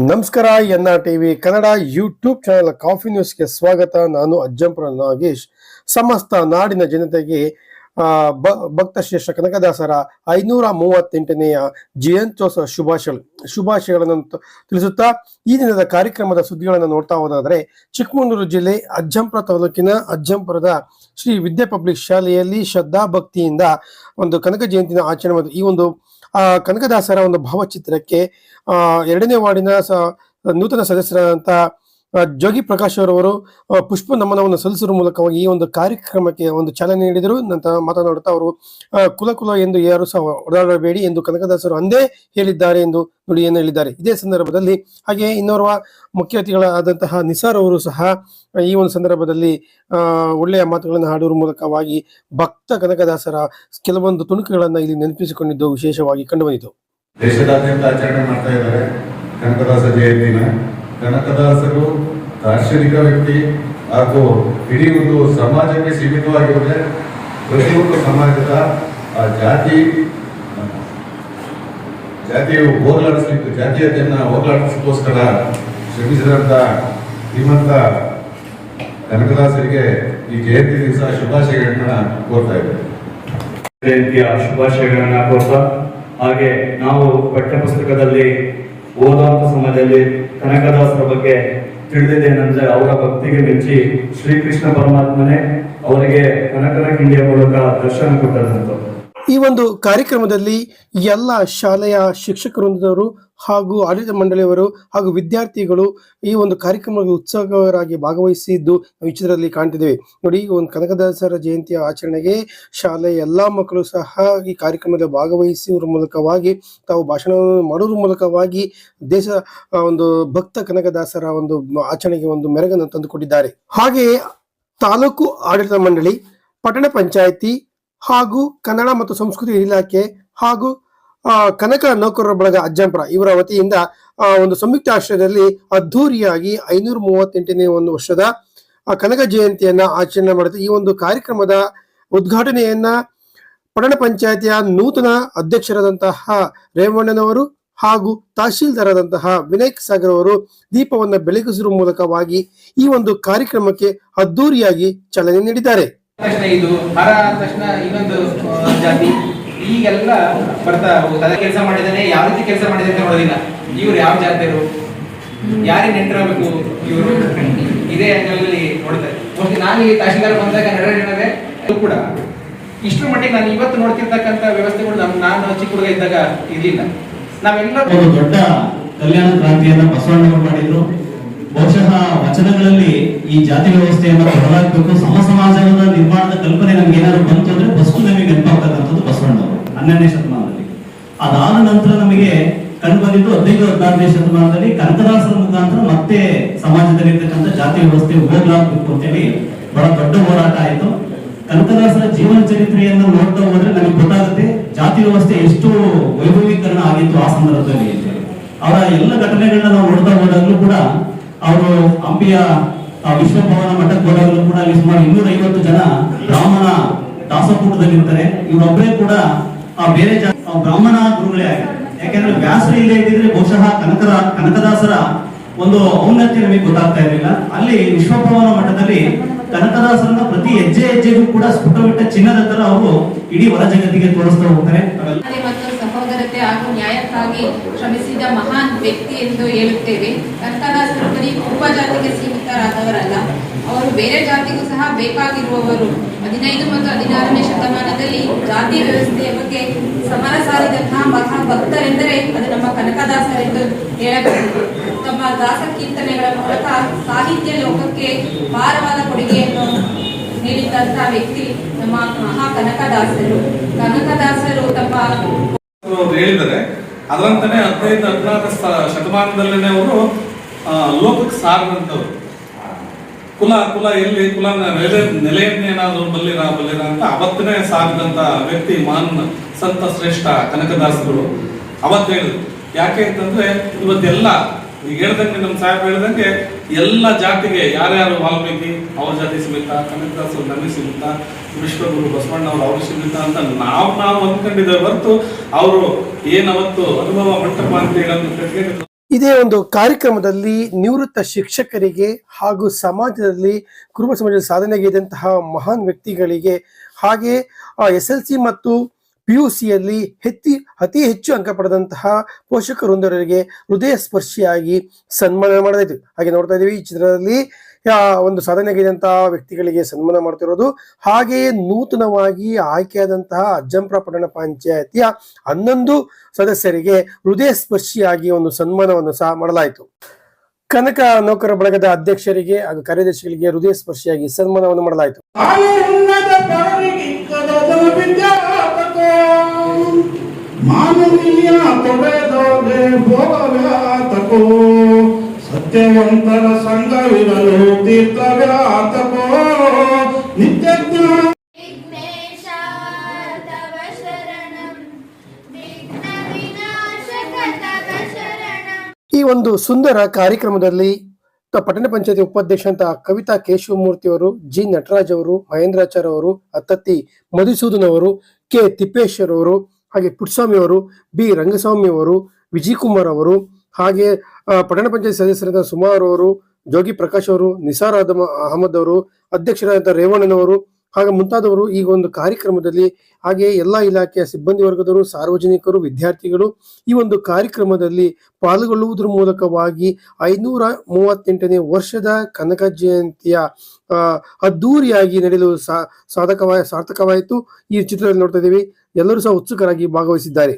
ನಮಸ್ಕಾರ. NRTV Kannada YouTube channel coffee ನ್ಯೂಸ್ಗೆ ಸ್ವಾಗತ. ನಾನು ಅಜ್ಜಂಪುರ ನಾಗೇಶ್. ಸಮಸ್ತ ನಾಡಿನ ಜನತೆಗೆ ಭಕ್ತ ಶ್ರೇಷ್ಠ ಕನಕದಾಸರ 538ನೆಯ ಜಯಂತ್ಯೋತ್ಸವ ಶುಭಾಶಯಗಳನ್ನು ತಿಳಿಸುತ್ತಾ ಈ ದಿನದ ಕಾರ್ಯಕ್ರಮದ ಸುದ್ದಿಗಳನ್ನು ನೋಡ್ತಾ ಹೋದಾದ್ರೆ, ಚಿಕ್ಕಮಗಳೂರು ಜಿಲ್ಲೆ ಅಜ್ಜಂಪುರ ತಾಲೂಕಿನ ಅಜ್ಜಂಪುರದ ಶ್ರೀ ವಿದ್ಯಾ ಪಬ್ಲಿಕ್ ಶಾಲೆಯಲ್ಲಿ ಶ್ರದ್ಧಾ ಭಕ್ತಿಯಿಂದ ಒಂದು ಕನಕ ಜಯಂತಿನ ಆಚರಣೆ ಮಾಡಿದ್ರು. ಈ ಒಂದು ಕನಕದಾಸರ ಒಂದು ಭಾವಚಿತ್ರಕ್ಕೆ 2ನೇ ವಾರ್ಡಿನ ನೂತನ ಸದಸ್ಯರಾದಂಥ ಜೋಗಿ ಪ್ರಕಾಶ್ ಅವರವರು ಪುಷ್ಪ ನಮನವನ್ನು ಸಲ್ಲಿಸುವ ಮೂಲಕವಾಗಿ ಈ ಒಂದು ಕಾರ್ಯಕ್ರಮಕ್ಕೆ ಒಂದು ಚಾಲನೆ ನೀಡಿದರು. ನಂತರ ಮಾತನಾಡುತ್ತಾ ಅವರು ಕುಲ ಎಂದು ಯಾರು ಸಹ ಓಡಾಡಬೇಡಿ ಎಂದು ಕನಕದಾಸರು ಅಂದೇ ಹೇಳಿದ್ದಾರೆ ಎಂದು ನುಡಿಯನ್ನು ಹೇಳಿದ್ದಾರೆ. ಇದೇ ಸಂದರ್ಭದಲ್ಲಿ ಹಾಗೆ ಇನ್ನೋರ್ವ ಮುಖ್ಯ ಅತಿಥಿಗಳಾದಂತಹ ನಿಸಾರ್ ಅವರು ಸಹ ಈ ಒಂದು ಸಂದರ್ಭದಲ್ಲಿ ಒಳ್ಳೆಯ ಮಾತುಗಳನ್ನು ಆಡುವ ಮೂಲಕವಾಗಿ ಭಕ್ತ ಕನಕದಾಸರ ಕೆಲವೊಂದು ತುಣುಕುಗಳನ್ನು ಇಲ್ಲಿ ನೆನಪಿಸಿಕೊಂಡಿದ್ದು ವಿಶೇಷವಾಗಿ ಕಂಡುಬಂದಿತು. ದೇಶದಾದ್ಯಂತ ಆಚರಣೆ ಮಾಡ್ತಾ ಇದ್ದಾರೆ ಕನಕದಾಸ ಜಯಂತಿನ. ಕನಕದಾಸರು ದಾರ್ಶನಿಕ ವ್ಯಕ್ತಿ ಹಾಗೂ ಇಡೀ ಒಂದು ಸಮಾಜಕ್ಕೆ ಸೀಮಿತವಾಗಿರುತ್ತೆ. ಪ್ರತಿಯೊಂದು ಸಮಾಜದ ಜಾತಿಯು ಹೋಗಲಾಡಿಸಲಿಕ್ಕೆ, ಜಾತೀಯತೆಯನ್ನು ಹೋಗಲಾಡಿಸಲಿಕ್ಕೋಸ್ಕರ ಶ್ರಮಿಸಿದಂಥ ಶ್ರೀಮಂತ ಕನಕದಾಸರಿಗೆ ಈ ಜಯಂತಿ ದಿವಸ ಶುಭಾಶಯಗಳನ್ನ ಕೋರ್ತಾ ಇದ್ದಾರೆ. ಜಯಂತಿಯ ಶುಭಾಶಯಗಳನ್ನ ಕೋರ್ತಾ, ಹಾಗೆ ನಾವು ಪಠ್ಯಪುಸ್ತಕದಲ್ಲಿ ಓದುವಂತ ಸಮಯದಲ್ಲಿ ಕನಕದಾಸರ ಬಗ್ಗೆ ತಿಳಿದಿದ್ದೇನೆಂದ್ರೆ, ಅವರ ಭಕ್ತಿಗೆ ಮೆಚ್ಚಿ ಶ್ರೀಕೃಷ್ಣ ಪರಮಾತ್ಮನೇ ಅವರಿಗೆ ಕನಕನ ಕಿಂಡಿಯ ಮೂಲಕ ದರ್ಶನ ಕೊಟ್ಟರಂತ. ಈ ಒಂದು ಕಾರ್ಯಕ್ರಮದಲ್ಲಿ ಎಲ್ಲ ಶಾಲೆಯ ಶಿಕ್ಷಕವೃಂದವರು ಹಾಗೂ ಆಡಳಿತ ಮಂಡಳಿಯವರು ಹಾಗೂ ವಿದ್ಯಾರ್ಥಿಗಳು ಈ ಒಂದು ಕಾರ್ಯಕ್ರಮದಲ್ಲಿ ಉತ್ಸಾಹರಾಗಿ ಭಾಗವಹಿಸಿದ್ದು ನಾವು ಈ ಚಿತ್ರದಲ್ಲಿ ಕಾಣ್ತಿದ್ದೇವೆ. ನೋಡಿ, ಒಂದು ಕನಕದಾಸರ ಜಯಂತಿಯ ಆಚರಣೆಗೆ ಶಾಲೆಯ ಎಲ್ಲಾ ಮಕ್ಕಳು ಸಹ ಈ ಕಾರ್ಯಕ್ರಮದಲ್ಲಿ ಭಾಗವಹಿಸುವ ಮೂಲಕವಾಗಿ ತಾವು ಭಾಷಣವನ್ನು ಮಾಡುವ ಮೂಲಕವಾಗಿ ದೇಶ ಒಂದು ಭಕ್ತ ಕನಕದಾಸರ ಒಂದು ಆಚರಣೆಗೆ ಒಂದು ಮೆರುಗನ್ನು ತಂದುಕೊಟ್ಟಿದ್ದಾರೆ. ಹಾಗೆಯೇ ತಾಲೂಕು ಆಡಳಿತ ಮಂಡಳಿ, ಪಟ್ಟಣ ಪಂಚಾಯಿತಿ ಹಾಗೂ ಕನ್ನಡ ಮತ್ತು ಸಂಸ್ಕೃತಿ ಇಲಾಖೆ ಹಾಗೂ ಕನಕ ನೌಕರರ ಬಳಗ ಅಜ್ಜಂಪುರ ಇವರ ವತಿಯಿಂದ ಒಂದು ಸಂಯುಕ್ತ ಆಶ್ರಯದಲ್ಲಿ ಅದ್ಧೂರಿಯಾಗಿ 538ನೇ ಒಂದು ವರ್ಷದ ಕನಕ ಜಯಂತಿಯನ್ನ ಆಚರಣೆ ಮಾಡುತ್ತೆ. ಈ ಒಂದು ಕಾರ್ಯಕ್ರಮದ ಉದ್ಘಾಟನೆಯನ್ನ ಪಟ್ಟಣ ಪಂಚಾಯಿತಿಯ ನೂತನ ಅಧ್ಯಕ್ಷರಾದಂತಹ ರೇವಣ್ಣನವರು ಹಾಗೂ ತಹಶೀಲ್ದಾರಾದಂತಹ ವಿನಾಯಕ್ ಸಾಗರ್ ಅವರು ದೀಪವನ್ನು ಬೆಳಗಿಸುವ ಮೂಲಕವಾಗಿ ಈ ಒಂದು ಕಾರ್ಯಕ್ರಮಕ್ಕೆ ಅದ್ಧೂರಿಯಾಗಿ ಚಾಲನೆ ನೀಡಿದ್ದಾರೆ. ಇದು ಹರ ತಕ್ಷಣ ಇನ್ನೊಂದು ಜಾತಿ ಈಗೆಲ್ಲ ಬರ್ತಾ ಹೋಗ್ತದೆ. ಕೆಲಸ ಮಾಡಿದಾನೆ, ಯಾವ ರೀತಿ ಕೆಲಸ ಮಾಡಿದೆ ಅಂತ ನೋಡೋದಿಲ್ಲ. ಇವ್ರು ಯಾವ ಜಾತಿಯರು, ಯಾರಿಗೆ ನೆಂಟರಬೇಕು, ಇವರು ಇದೇ ಅಂಗಲಲ್ಲಿ ನೋಡ್ತಾರೆ. ನಾನು ಈ ತಹಶೀಲ್ದಾರ್ ಬಂದಾಗ ನಡೆದಿದೆ ಕೂಡ ಇಷ್ಟರ ಮಟ್ಟಿಗೆ ನಾನು ಇವತ್ತು ನೋಡ್ತಿರ್ತಕ್ಕಂಥ ವ್ಯವಸ್ಥೆಗಳು ನಾನು ಚಿಕ್ಕ ಹುಡುಗ ಇದ್ದಾಗ ಇರ್ಲಿಲ್ಲ. ನಾವೆಲ್ಲ ಒಂದು ದೊಡ್ಡ ಕಲ್ಯಾಣ ಕ್ರಾಂತಿಯನ್ನ ಬಸವಣ್ಣವರು ಮಾಡಿದ್ರು. ಬಹುಶಃ ವಚನಗಳಲ್ಲಿ ಈ ಜಾತಿ ವ್ಯವಸ್ಥೆಯನ್ನು ಬದಲಾಗಬೇಕು, ಸಮಾಜದ ನಿರ್ಮಾಣದ ಕಲ್ಪನೆ ನಮ್ಗೆ ಏನಾದ್ರು ಬಂತು ಅಂದ್ರೆ ಫಸ್ಟ್ ನಮಗೆ ನೆನಪಾಗ್ತಕ್ಕಂಥದ್ದು ಬಸವಣ್ಣವರು 12ನೇ ಶತಮಾನದಲ್ಲಿ. ಅದಾದ ನಂತರ ನಮಗೆ ಕಂಡು ಬಂದಿದ್ದು 15-16ನೇ ಶತಮಾನದಲ್ಲಿ ಕನಕದಾಸರ ಮುಖಾಂತರ ಮತ್ತೆ ಸಮಾಜದಲ್ಲಿ ಇರ್ತಕ್ಕಂಥ ಜಾತಿ ವ್ಯವಸ್ಥೆ ಹೋಗ್ಲಾಗಬೇಕು ಅಂತೇಳಿ ಬಹಳ ದೊಡ್ಡ ಹೋರಾಟ ಆಯಿತು. ಕನಕದಾಸರ ಜೀವನ ಚರಿತ್ರೆಯನ್ನು ನೋಡ್ತಾ ಹೋದ್ರೆ ನಮಗೆ ಗೊತ್ತಾಗುತ್ತೆ ಜಾತಿ ವ್ಯವಸ್ಥೆ ಎಷ್ಟು ವೈಭವೀಕರಣ ಆಗಿತ್ತು ಆ ಸಂದರ್ಭದಲ್ಲಿ. ಅವರ ಎಲ್ಲ ಘಟನೆಗಳನ್ನ ನಾವು ನೋಡ್ತಾ ಹೋದಾಗಲೂ ಕೂಡ ಅವರು ಹಂಪಿಯ ವಿಶ್ವಭವನ ಮಠಕ್ಕೆ ಹೋದಾಗಲೂ ಕೂಡ ಅಲ್ಲಿ ಸುಮಾರು 250 ಜನ ಬ್ರಾಹ್ಮಣ ದಾಸಕೂಟದಲ್ಲಿರ್ತಾರೆ. ಇವರೊಬ್ಬರೇ ಕೂಡ ಬೇರೆ ಬ್ರಾಹ್ಮಣ ಗುರುಗಳೇ ಆಗಿದ್ದಾರೆ. ಯಾಕೆಂದ್ರೆ ವ್ಯಾಸರ ಇಲ್ಲೇ ಇದ್ದಿದ್ರೆ ಬಹುಶಃ ಕನಕದಾಸರ ಒಂದು ಔನ್ನತ್ಯ ನಮಗೆ ಗೊತ್ತಾಗ್ತಾ ಇರಲಿಲ್ಲ. ಅಲ್ಲಿ ವಿಶ್ವಭವನ ಮಠದಲ್ಲಿ ಕನಕದಾಸರನ್ನ ಪ್ರತಿ ಹೆಜ್ಜೆಗೂ ಕೂಡ ಸ್ಫುಟವಿಟ್ಟ ಚಿನ್ನದ ತರ ಅವರು ಇಡೀ ಹೊರ ಜಗತ್ತಿಗೆ ತೋರಿಸ್ತಾ ಹೋಗ್ತಾರೆ. ಮತ್ತು ಸಹೋದರತೆ ಹಾಗೂ ನ್ಯಾಯಕ್ಕಾಗಿ ಶ್ರಮಿಸಿದ ಮಹಾನ್ ವ್ಯಕ್ತಿ ಎಂದು ಹೇಳುತ್ತೇವೆ. ಕನಕದಾಸರು ಬರೀ ಉಪಜಾತಿಗೆ ಸೀಮಿತರಾದವರಲ್ಲ, ಅವರು ಬೇರೆ ಜಾತಿಗೂ ಸಹ ಬೇಕಾಗಿರುವವರು. 15 ಮತ್ತು 16ನೇ ಶತಮಾನದಲ್ಲಿ ಜಾತಿ ವ್ಯವಸ್ಥೆಯ ಬಗ್ಗೆ ಸಮರ ಸಾರಿದಂತಹ ಮಹಾಭಕ್ತರೆಂದರೆ ಅದು ನಮ್ಮ ಕನಕದಾಸರೆಂದು ಹೇಳಬಹುದು. ತಮ್ಮ ದಾಸ ಕೀರ್ತನೆಗಳ ಮೂಲಕ ಸಾಹಿತ್ಯ ಲೋಕಕ್ಕೆ ಭಾರವಾದ ಕೊಡುಗೆಯನ್ನು ನೀಡಿದಂತಹ ವ್ಯಕ್ತಿ ನಮ್ಮ ಮಹಾ ಕನಕದಾಸರು. ಕನಕದಾಸರು ತಮ್ಮ ಹೇಳಿದರೆ ಅದರಂತಾನೆ 15-16 ಶತಮಾನದಲ್ಲೇ ಅವರು ಲೋಕಕ್ಕೆ ಸಾರದಂತವ್ರು. ಕುಲ ಎಲ್ಲಿ ಕುಲ ನೆಲೆಯನ್ನೇನಾದ್ರು ಬಲ್ಲಿರ ಅಂತ ಅವತ್ತನೇ ಸಾರಿದಂತ ವ್ಯಕ್ತಿ ಮಹಾನ್ ಸಂತ ಶ್ರೇಷ್ಠ ಕನಕದಾಸರು ಅವತ್ತು ಹೇಳಿದ್ರು. ಯಾಕೆ ಅಂತಂದ್ರೆ ಇವತ್ತೆಲ್ಲ ಈಗ ಹೇಳ್ದಂಗೆ ನಮ್ಮ ಸಾಹೇಬ್ ಹೇಳ್ದಂಗೆ ಎಲ್ಲ ಜಾತಿಗೆ ಯಾರ್ಯಾರು ವಾಲ್ಮೀಕಿ ಅವ್ರ ಜಾತಿ ಸೀಮಿತ, ಕನಕದಾಸರು ನಮಗೆ ಸೀಮಿತ, ವಿಶ್ವಗುರು ಬಸವಣ್ಣವ್ರು ಅವ್ರಿಗೆ ಸೀಮಿತ ಅಂತ ನಾವು ಅಂದ್ಕೊಂಡಿದ್ದೇವೆ ಹೊರತು ಅವರು ಏನವತ್ತು ಅನುಭವ ಮಂಟಪ ಅಂತ ಹೇಳೋದು ಇದೇ ಒಂದು ಕಾರ್ಯಕ್ರಮದಲ್ಲಿ ನಿವೃತ್ತ ಶಿಕ್ಷಕರಿಗೆ ಹಾಗೂ ಸಮಾಜದಲ್ಲಿ ಕುರುಬ ಸಮಾಜದ ಸಾಧನೆಗೈದಂತಹ ಮಹಾನ್ ವ್ಯಕ್ತಿಗಳಿಗೆ ಹಾಗೆ SLC ಮತ್ತು PUC ಯಲ್ಲಿ ಅತಿ ಹೆಚ್ಚು ಅಂಕ ಪಡೆದಂತಹ ಪೋಷಕ ವೃಂದರಿಗೆ ಹೃದಯ ಸ್ಪರ್ಶಿಯಾಗಿ ಸನ್ಮಾನ ಮಾಡಲಾಯಿತು. ಹಾಗೆ ನೋಡ್ತಾ ಇದ್ದೀವಿ ಈ ಚಿತ್ರದಲ್ಲಿ ಒಂದು ಸಾಧನೆಗೈದಂತಹ ವ್ಯಕ್ತಿಗಳಿಗೆ ಸನ್ಮಾನ ಮಾಡ್ತಿರೋದು. ಹಾಗೆಯೇ ನೂತನವಾಗಿ ಆಯ್ಕೆಯಾದಂತಹ ಅಜ್ಜಂಪುರ ಪಟ್ಟಣ ಪಂಚಾಯತಿಯ 11 ಸದಸ್ಯರಿಗೆ ಹೃದಯ ಸ್ಪರ್ಶಿಯಾಗಿ ಒಂದು ಸನ್ಮಾನವನ್ನು ಸಹ ಮಾಡಲಾಯಿತು. ಕನಕ ನೌಕರ ಬಳಗದ ಅಧ್ಯಕ್ಷರಿಗೆ ಹಾಗೂ ಕಾರ್ಯದರ್ಶಿಗಳಿಗೆ ಹೃದಯ ಸ್ಪರ್ಶಿಯಾಗಿ ಸನ್ಮಾನವನ್ನು ಮಾಡಲಾಯಿತು. ಮಾನವೀಯ ತೊಡೆದೋಗೆ ಭೋಗವ್ಯಾತಕೋ ಸತ್ಯವಂತರ ಸಂಘವಿರಲು ತೀರ್ಥವ್ಯಾತಕೋ ನಿತ್ಯ ವಿಘ್ನೇಶ ತವ ಶರಣಂ ವಿಘ್ನ ವಿನಾಶಕ ತವ ಶರಣಂ. ಈ ಒಂದು ಸುಂದರ ಕಾರ್ಯಕ್ರಮದಲ್ಲಿ ಪಟ್ಟಣ ಪಂಚಾಯತಿ ಉಪಾಧ್ಯಕ್ಷ ಅಂತ ಕವಿತಾ ಕೇಶವಮೂರ್ತಿ ಅವರು, G ನಟರಾಜ್ ಅವರು, ಮಹೇಂದ್ರಾಚಾರ್ಯ ಅವರು, ಅತ್ತತ್ತಿ ಮಧುಸೂದನ್ ಅವರು, K ತಿಪ್ಪೇಶ್ವರ್ ಅವರು, ಹಾಗೆ ಪುಟ್ಟಸ್ವಾಮಿ ಅವರು, B ರಂಗಸ್ವಾಮಿ ಅವರು, ವಿಜಯ್ ಕುಮಾರ್ ಅವರು, ಹಾಗೆ ಪಟ್ಟಣ ಪಂಚಾಯತ್ ಸದಸ್ಯರಾದ ಸುಮಾರು ಅವರು, ಜೋಗಿ ಪ್ರಕಾಶ್ ಅವರು, ನಿಸಾರ್ ಅಹಮದ್ ಅವರು, ಅಧ್ಯಕ್ಷರಾದ ರೇವಣ್ಣನವರು ಹಾಗೆ ಮುಂತಾದವರು ಈ ಒಂದು ಕಾರ್ಯಕ್ರಮದಲ್ಲಿ, ಹಾಗೆ ಎಲ್ಲಾ ಇಲಾಖೆಯ ಸಿಬ್ಬಂದಿ ವರ್ಗದವರು, ಸಾರ್ವಜನಿಕರು, ವಿದ್ಯಾರ್ಥಿಗಳು ಈ ಒಂದು ಕಾರ್ಯಕ್ರಮದಲ್ಲಿ ಪಾಲ್ಗೊಳ್ಳುವುದರ ಮೂಲಕವಾಗಿ 538ನೇ ವರ್ಷದ ಕನಕ ಜಯಂತಿಯ ಅದ್ದೂರಿಯಾಗಿ ನಡೆಯಲು ಸಾರ್ಥಕವಾಯಿತು. ಈ ಚಿತ್ರದಲ್ಲಿ ನೋಡ್ತಾ ಇದ್ದೀವಿ, ಎಲ್ಲರೂ ಸಹ ಉತ್ಸುಕರಾಗಿ ಭಾಗವಹಿಸಿದ್ದಾರೆ.